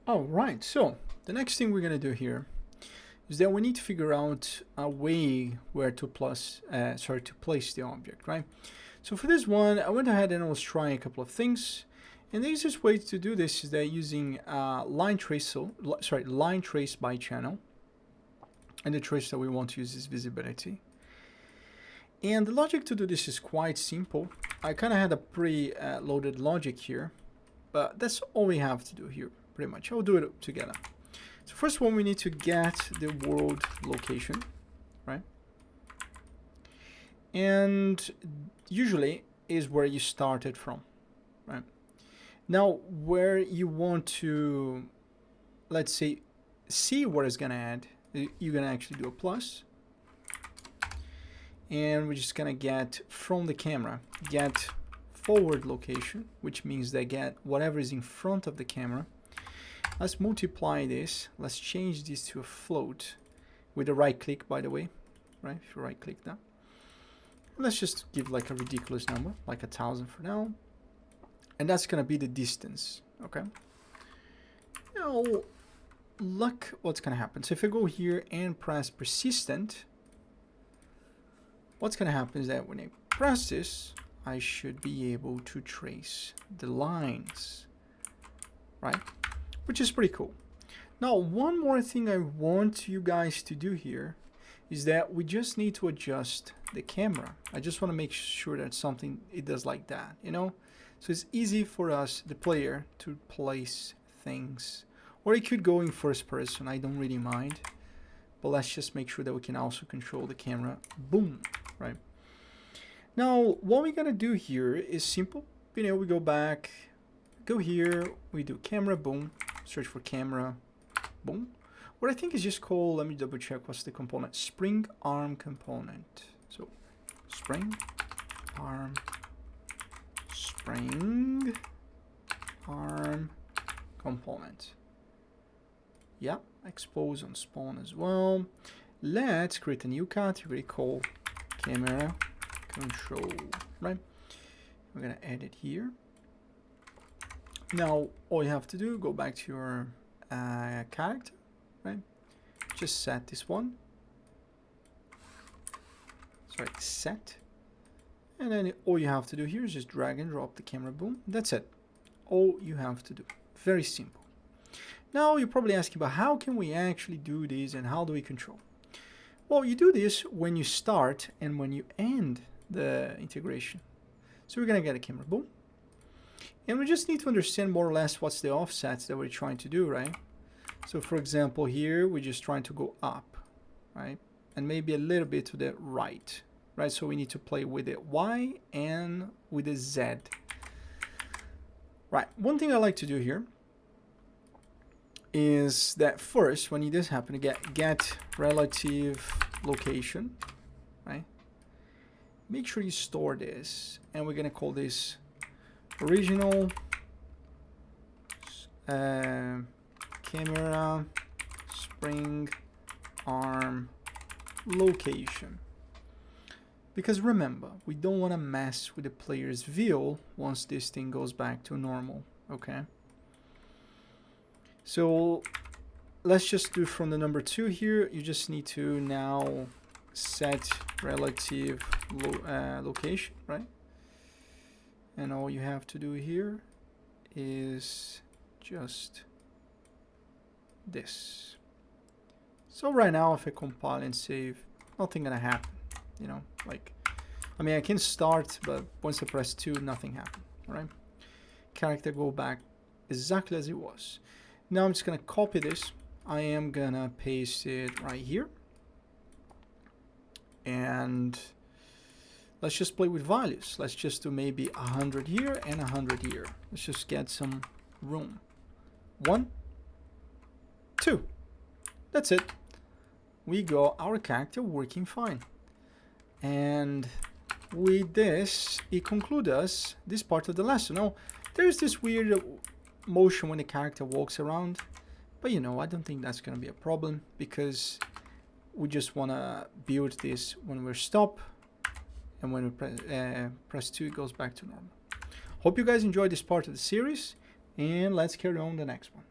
All right, so the next thing we're gonna do here is that we need to figure out a way where to place the object, right? So for this one, I went ahead and I was trying a couple of things, and the easiest way to do this is that using line trace by channel, and the trace that we want to use is visibility. And the logic to do this is quite simple. I kind of had a pre-loaded logic here, but that's all we have to do here, pretty much. I'll do it together. So first one, we need to get the world location, right? And usually is where you started from, right? Now, where you want to, let's say, see where it's gonna add, you're gonna actually do a plus. And we're just gonna get from the camera, get forward location, which means they get whatever is in front of the camera. Let's multiply this. Let's change this to a float with a right click, by the way, right? If you right click that. Let's just give like a ridiculous number, like 1,000 for now. And that's gonna be the distance, okay? Now, look what's gonna happen. So if I go here and press persistent, what's gonna happen is that when I press this, I should be able to trace the lines, right? Which is pretty cool. Now, one more thing I want you guys to do here is that we just need to adjust the camera. I just want to make sure that something it does like that, you know? So it's easy for us, the player, to place things. Or it could go in first person, I don't really mind. But let's just make sure that we can also control the camera. Boom, right? Now, what we're gonna do here is simple. You know, we go back, go here, we do camera, boom, search for camera, boom. What I think is just called, let me double check what's the component, spring arm component. So, spring arm component. Yeah, expose on spawn as well. Let's create a new category called camera control, right? We're gonna add it here. Now, all you have to do, go back to your character, right? Just set this one. Sorry, set. And then all you have to do here is just drag and drop the camera, boom. That's it. All you have to do. Very simple. Now, you're probably asking about how can we actually do this and how do we control? Well, you do this when you start and when you end the integration. So we're gonna get a camera, boom. And we just need to understand more or less what's the offsets that we're trying to do, right? So for example, here, we're just trying to go up, right? And maybe a little bit to the right, right? So we need to play with the Y and with the Z. Right, one thing I like to do here is that first, when this happens, get relative location, right? Make sure you store this, and we're gonna call this original camera spring arm location. Because remember, we don't want to mess with the player's view once this thing goes back to normal, okay? So let's just do from the number 2 here. You just need to now set relative location, right? And all you have to do here is just this. So right now, if I compile and save, nothing gonna happen, you know, like, I mean, I can start, but once I press 2, nothing happened, all right? Character go back exactly as it was. Now I'm just gonna copy this. I am gonna paste it right here. And let's just play with values. Let's just do maybe 100 here and 100 here. Let's just get some room. 1, 2. That's it. We got our character working fine. And with this, it concludes us this part of the lesson. Now, there's this weird motion when the character walks around, but you know, I don't think that's gonna be a problem because we just wanna build this when we're stop, and when we press 2, it goes back to normal. Hope you guys enjoyed this part of the series, and let's carry on the next one.